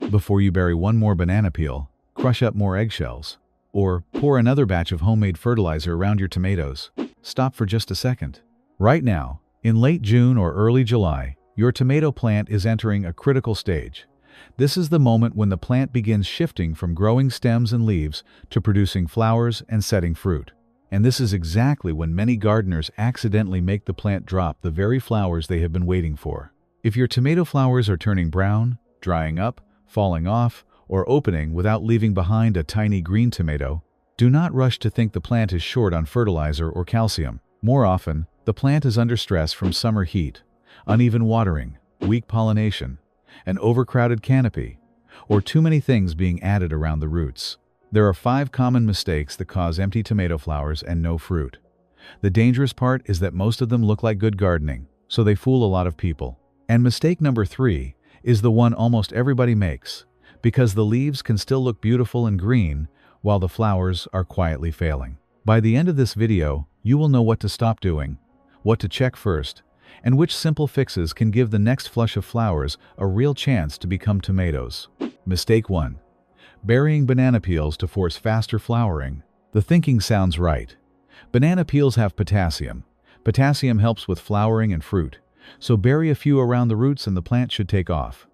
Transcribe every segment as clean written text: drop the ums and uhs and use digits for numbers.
Before you bury one more banana peel, crush up more eggshells. Or pour another batch of homemade fertilizer around your tomatoes. Stop for just a second. Right now, in late June or early July, your tomato plant is entering a critical stage. This is the moment when the plant begins shifting from growing stems and leaves to producing flowers and setting fruit. And this is exactly when many gardeners accidentally make the plant drop the very flowers they have been waiting for. If your tomato flowers are turning brown, drying up, falling off, or opening without leaving behind a tiny green tomato, do not rush to think the plant is short on fertilizer or calcium. More often, the plant is under stress from summer heat, uneven watering, weak pollination, an overcrowded canopy, or too many things being added around the roots. There are 5 common mistakes that cause empty tomato flowers and no fruit. The dangerous part is that most of them look like good gardening, so they fool a lot of people. And mistake number 3 is the one almost everybody makes, because the leaves can still look beautiful and green while the flowers are quietly failing. By the end of this video, you will know what to stop doing, what to check first, and which simple fixes can give the next flush of flowers a real chance to become tomatoes. Mistake 1. Burying banana peels to force faster flowering. The thinking sounds right. Banana peels have potassium. Potassium helps with flowering and fruit, so bury a few around the roots and the plant should take off.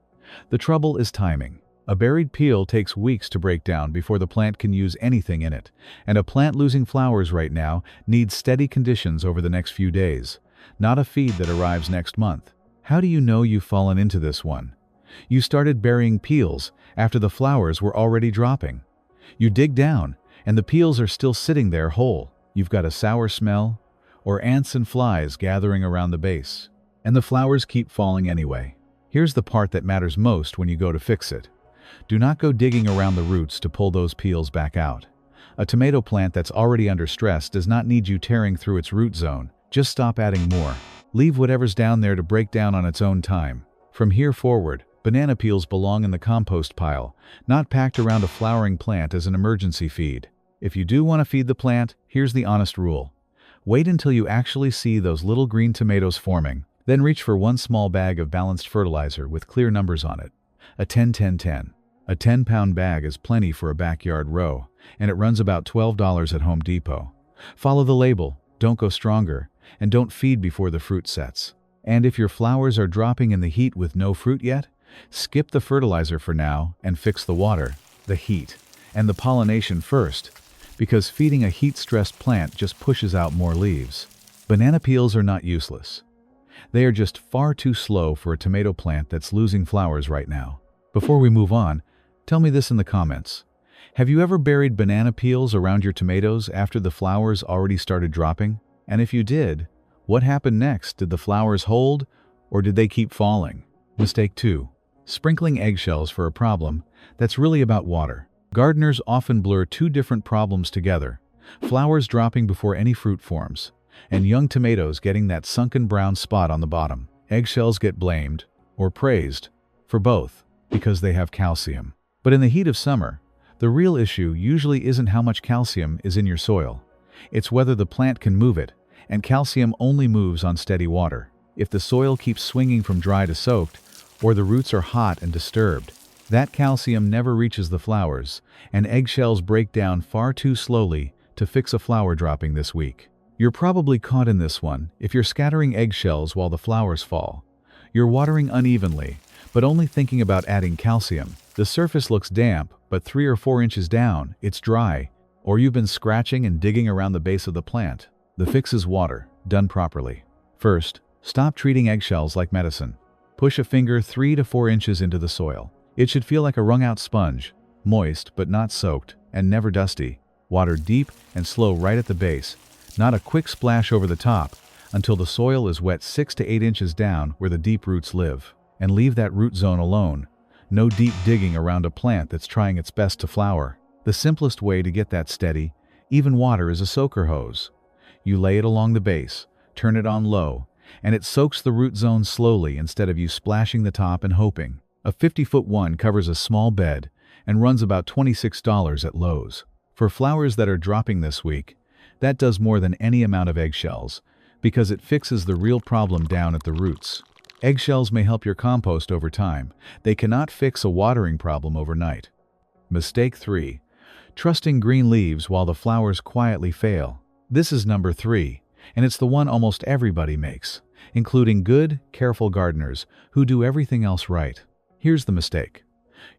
The trouble is timing. A buried peel takes weeks to break down before the plant can use anything in it, and a plant losing flowers right now needs steady conditions over the next few days, not a feed that arrives next month. How do you know you've fallen into this one? You started burying peels after the flowers were already dropping. You dig down, and the peels are still sitting there whole. You've got a sour smell, or ants and flies gathering around the base. And the flowers keep falling anyway. Here's the part that matters most when you go to fix it. Do not go digging around the roots to pull those peels back out. A tomato plant that's already under stress does not need you tearing through its root zone. Just stop adding more. Leave whatever's down there to break down on its own time. From here forward, banana peels belong in the compost pile, not packed around a flowering plant as an emergency feed. If you do want to feed the plant, here's the honest rule. Wait until you actually see those little green tomatoes forming. Then reach for one small bag of balanced fertilizer with clear numbers on it. A 10-10-10. A 10-pound bag is plenty for a backyard row, and it runs about $12 at Home Depot. Follow the label, don't go stronger, and don't feed before the fruit sets. And if your flowers are dropping in the heat with no fruit yet, skip the fertilizer for now and fix the water, the heat, and the pollination first, because feeding a heat-stressed plant just pushes out more leaves. Banana peels are not useless. They are just far too slow for a tomato plant that's losing flowers right now. Before we move on, tell me this in the comments. Have you ever buried banana peels around your tomatoes after the flowers already started dropping? And if you did, what happened next? Did the flowers hold, or did they keep falling? Mistake 2. Sprinkling eggshells for a problem that's really about water. Gardeners often blur 2 different problems together: flowers dropping before any fruit forms, and young tomatoes getting that sunken brown spot on the bottom. Eggshells get blamed, or praised, for both, because they have calcium. But in the heat of summer, the real issue usually isn't how much calcium is in your soil. It's whether the plant can move it, and calcium only moves on steady water. If the soil keeps swinging from dry to soaked, or the roots are hot and disturbed, that calcium never reaches the flowers, and eggshells break down far too slowly to fix a flower dropping this week. You're probably caught in this one if you're scattering eggshells while the flowers fall. You're watering unevenly, but only thinking about adding calcium. The surface looks damp, but 3 or 4 inches down, it's dry, or you've been scratching and digging around the base of the plant. The fix is water, done properly. First, stop treating eggshells like medicine. Push a finger 3 to 4 inches into the soil. It should feel like a wrung-out sponge, moist but not soaked, and never dusty. Water deep and slow right at the base, not a quick splash over the top, until the soil is wet 6 to 8 inches down where the deep roots live. And leave that root zone alone. No deep digging around a plant that's trying its best to flower. The simplest way to get that steady, even water is a soaker hose. You lay it along the base, turn it on low, and it soaks the root zone slowly instead of you splashing the top and hoping. A 50-foot one covers a small bed and runs about $26 at Lowe's. For flowers that are dropping this week, that does more than any amount of eggshells, because it fixes the real problem down at the roots. Eggshells may help your compost over time. They cannot fix a watering problem overnight. Mistake 3. Trusting green leaves while the flowers quietly fail. This is number 3, and it's the one almost everybody makes, including good, careful gardeners who do everything else right. Here's the mistake.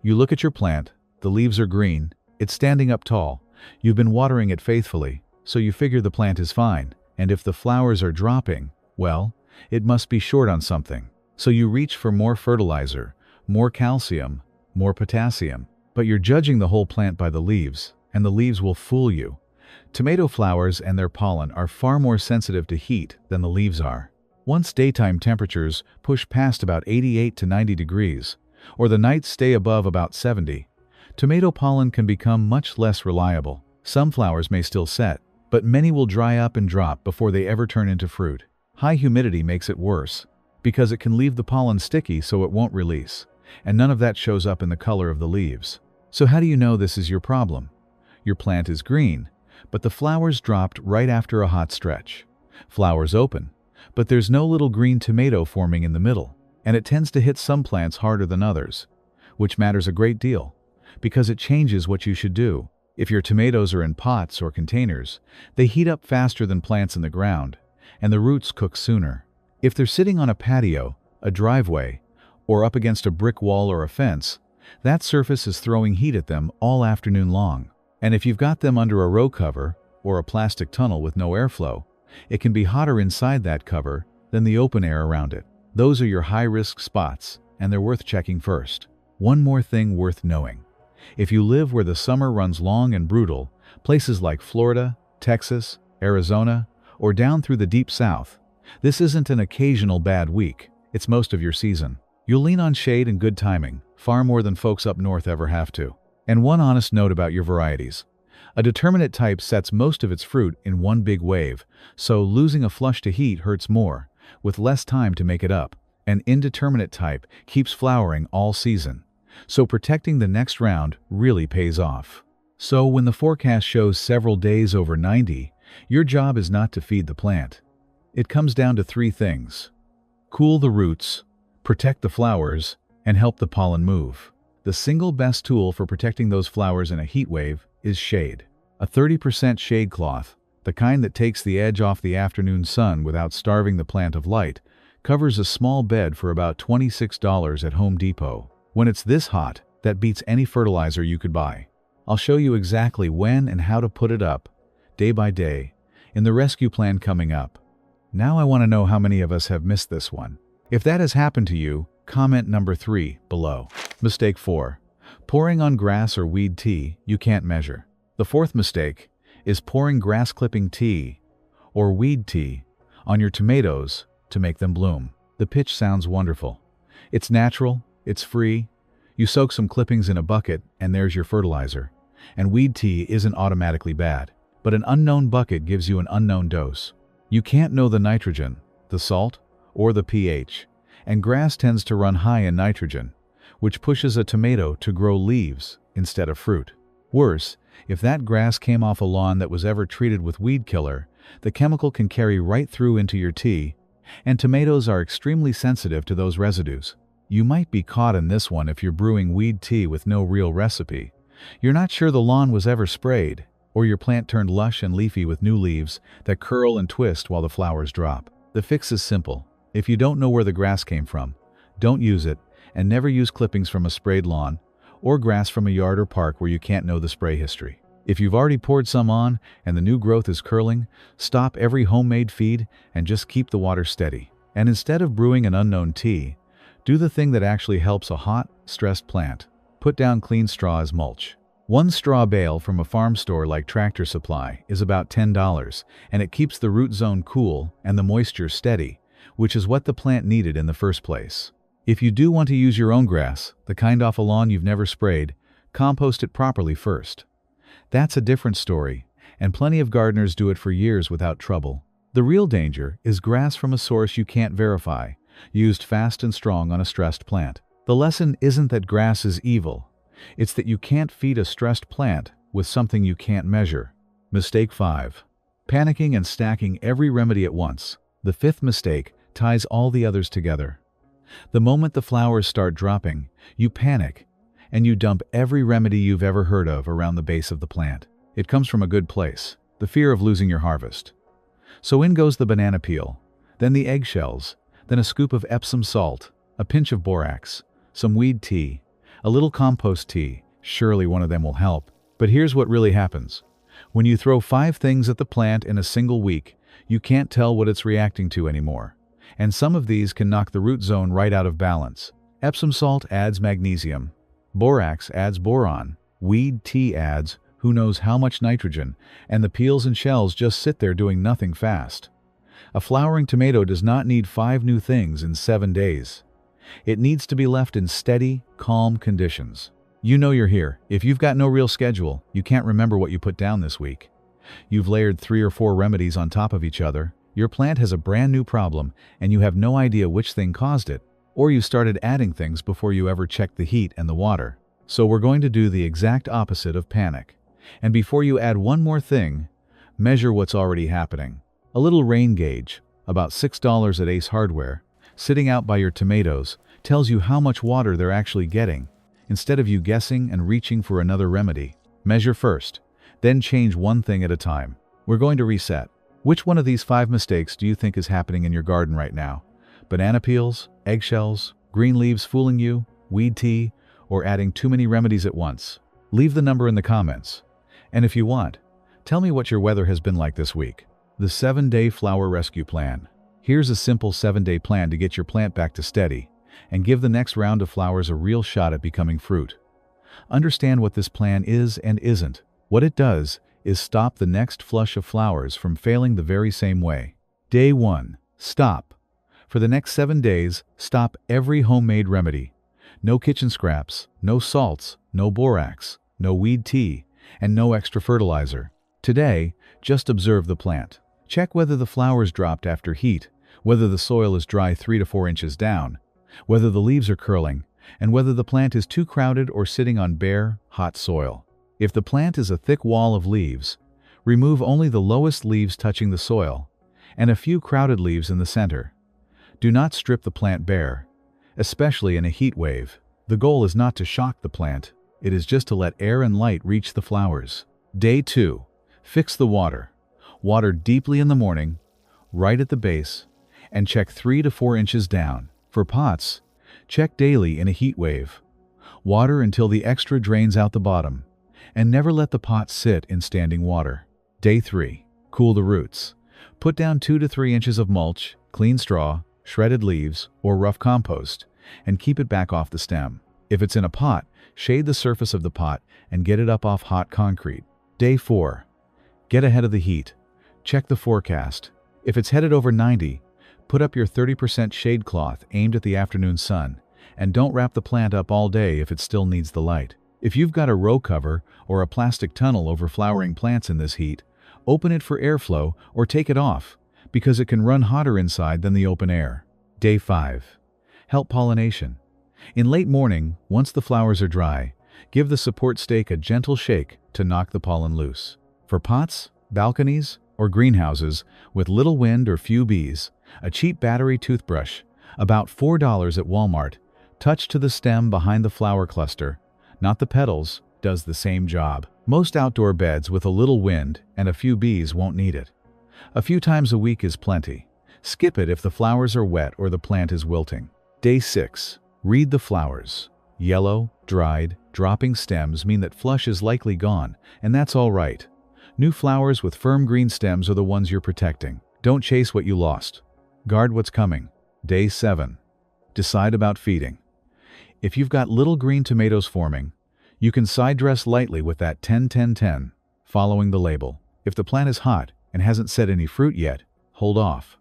You look at your plant, the leaves are green, it's standing up tall, you've been watering it faithfully, so you figure the plant is fine, and if the flowers are dropping, well, it must be short on something. So you reach for more fertilizer, more calcium, more potassium, but you're judging the whole plant by the leaves, and the leaves will fool you. Tomato flowers and their pollen are far more sensitive to heat than the leaves are. Once daytime temperatures push past about 88 to 90 degrees, or the nights stay above about 70, tomato pollen can become much less reliable. Some flowers may still set, but many will dry up and drop before they ever turn into fruit. High humidity makes it worse, because it can leave the pollen sticky so it won't release, and none of that shows up in the color of the leaves. So how do you know this is your problem? Your plant is green, but the flowers dropped right after a hot stretch. Flowers open, but there's no little green tomato forming in the middle, and it tends to hit some plants harder than others, which matters a great deal, because it changes what you should do. If your tomatoes are in pots or containers, they heat up faster than plants in the ground, and the roots cook sooner. If they're sitting on a patio, a driveway, or up against a brick wall or a fence, that surface is throwing heat at them all afternoon long. And if you've got them under a row cover or a plastic tunnel with no airflow, it can be hotter inside that cover than the open air around it. Those are your high-risk spots, and they're worth checking first. One more thing worth knowing. If you live where the summer runs long and brutal, places like Florida, Texas, Arizona, or down through the deep south, this isn't an occasional bad week, it's most of your season. You'll lean on shade and good timing, far more than folks up north ever have to. And one honest note about your varieties. A determinate type sets most of its fruit in one big wave, so losing a flush to heat hurts more, with less time to make it up. An indeterminate type keeps flowering all season, so protecting the next round really pays off. So when the forecast shows several days over 90, your job is not to feed the plant. It comes down to 3 things: cool the roots, protect the flowers, and help the pollen move. The single best tool for protecting those flowers in a heat wave is shade. A 30% shade cloth, the kind that takes the edge off the afternoon sun without starving the plant of light, covers a small bed for about $26 at Home Depot. When it's this hot, that beats any fertilizer you could buy. I'll show you exactly when and how to put it up, day by day, in the rescue plan coming up. Now I want to know how many of us have missed this one. If that has happened to you, comment number 3 below. Mistake 4. Pouring on grass or weed tea you can't measure. The 4th mistake is pouring grass clipping tea or weed tea on your tomatoes to make them bloom. The pitch sounds wonderful. It's natural, it's free. You soak some clippings in a bucket and there's your fertilizer. And weed tea isn't automatically bad, but an unknown bucket gives you an unknown dose. You can't know the nitrogen, the salt, or the pH, and grass tends to run high in nitrogen, which pushes a tomato to grow leaves instead of fruit. Worse, if that grass came off a lawn that was ever treated with weed killer, the chemical can carry right through into your tea, and tomatoes are extremely sensitive to those residues. You might be caught in this one if you're brewing weed tea with no real recipe. You're not sure the lawn was ever sprayed, or your plant turned lush and leafy with new leaves that curl and twist while the flowers drop. The fix is simple. If you don't know where the grass came from, don't use it, and never use clippings from a sprayed lawn or grass from a yard or park where you can't know the spray history. If you've already poured some on and the new growth is curling, stop every homemade feed and just keep the water steady. And instead of brewing an unknown tea, do the thing that actually helps a hot, stressed plant. Put down clean straw as mulch. One straw bale from a farm store like Tractor Supply is about $10, and it keeps the root zone cool and the moisture steady, which is what the plant needed in the first place. If you do want to use your own grass, the kind off a lawn you've never sprayed, compost it properly first. That's a different story, and plenty of gardeners do it for years without trouble. The real danger is grass from a source you can't verify, used fast and strong on a stressed plant. The lesson isn't that grass is evil. It's that you can't feed a stressed plant with something you can't measure. Mistake 5. Panicking and stacking every remedy at once. The 5th mistake ties all the others together. The moment the flowers start dropping, you panic, and you dump every remedy you've ever heard of around the base of the plant. It comes from a good place, the fear of losing your harvest. So in goes the banana peel, then the eggshells, then a scoop of Epsom salt, a pinch of borax, some weed tea, a little compost tea. Surely one of them will help. But here's what really happens. When you throw 5 things at the plant in a single week, you can't tell what it's reacting to anymore. And some of these can knock the root zone right out of balance. Epsom salt adds magnesium. Borax adds boron. Weed tea adds who knows how much nitrogen, and the peels and shells just sit there doing nothing fast. A flowering tomato does not need 5 new things in 7 days. It needs to be left in steady, calm conditions. You know you're here. If you've got no real schedule, you can't remember what you put down this week. You've layered 3 or 4 remedies on top of each other. Your plant has a brand new problem, and you have no idea which thing caused it. Or you started adding things before you ever checked the heat and the water. So we're going to do the exact opposite of panic. And before you add one more thing, measure what's already happening. A little rain gauge, about $6 at Ace Hardware, sitting out by your tomatoes, tells you how much water they're actually getting. Instead of you guessing and reaching for another remedy, measure first, then change one thing at a time. We're going to reset. Which one of these 5 mistakes do you think is happening in your garden right now? Banana peels, eggshells, green leaves fooling you, weed tea, or adding too many remedies at once? Leave the number in the comments. And if you want, tell me what your weather has been like this week. The 7-Day Flower Rescue Plan. Here's a simple 7-day plan to get your plant back to steady and give the next round of flowers a real shot at becoming fruit. Understand what this plan is and isn't. What it does is stop the next flush of flowers from failing the very same way. Day 1. Stop. For the next 7 days, stop every homemade remedy. No kitchen scraps, no salts, no borax, no weed tea, and no extra fertilizer. Today, just observe the plant. Check whether the flowers dropped after heat, whether the soil is dry 3 to 4 inches down, whether the leaves are curling, and whether the plant is too crowded or sitting on bare, hot soil. If the plant is a thick wall of leaves, remove only the lowest leaves touching the soil, and a few crowded leaves in the center. Do not strip the plant bare, especially in a heat wave. The goal is not to shock the plant, it is just to let air and light reach the flowers. Day 2. Fix the water. Water deeply in the morning, right at the base, and check 3 to 4 inches down. For pots, check daily in a heat wave. Water until the extra drains out the bottom, and never let the pot sit in standing water. Day 3. Cool the roots. Put down 2 to 3 inches of mulch, clean straw, shredded leaves, or rough compost, and keep it back off the stem. If it's in a pot, shade the surface of the pot and get it up off hot concrete. Day 4. Get ahead of the heat. Check the forecast. If it's headed over 90, put up your 30% shade cloth aimed at the afternoon sun, and don't wrap the plant up all day if it still needs the light. If you've got a row cover or a plastic tunnel over flowering plants in this heat, open it for airflow or take it off, because it can run hotter inside than the open air. Day 5. Help pollination. In late morning, once the flowers are dry, give the support stake a gentle shake to knock the pollen loose. For pots, balconies, or greenhouses with little wind or few bees, a cheap battery toothbrush, about $4 at Walmart, touched to the stem behind the flower cluster, not the petals, does the same job. Most outdoor beds with a little wind and a few bees won't need it. A few times a week is plenty. Skip it if the flowers are wet or the plant is wilting. Day 6. Read the flowers. Yellow, dried, dropping stems mean that flush is likely gone, and that's all right. New flowers with firm green stems are the ones you're protecting. Don't chase what you lost. Guard what's coming. Day 7. Decide about feeding. If you've got little green tomatoes forming, you can side dress lightly with that 10-10-10, following the label. If the plant is hot and hasn't set any fruit yet, hold off.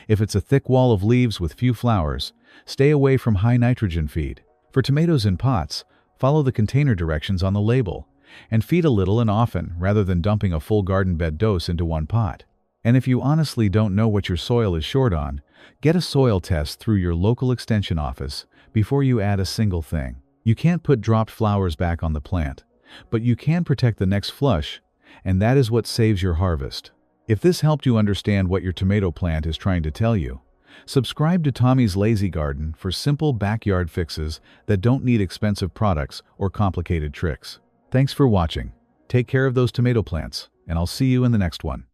If it's a thick wall of leaves with few flowers, stay away from high nitrogen feed. For tomatoes in pots, follow the container directions on the label, and feed a little and often rather than dumping a full garden bed dose into one pot. And if you honestly don't know what your soil is short on, get a soil test through your local extension office before you add a single thing. You can't put dropped flowers back on the plant, but you can protect the next flush, and that is what saves your harvest. If this helped you understand what your tomato plant is trying to tell you, Subscribe to Tommy's Lazy Garden for simple backyard fixes that don't need expensive products or complicated tricks. Thanks for watching. Take care of those tomato plants, and I'll see you in the next one.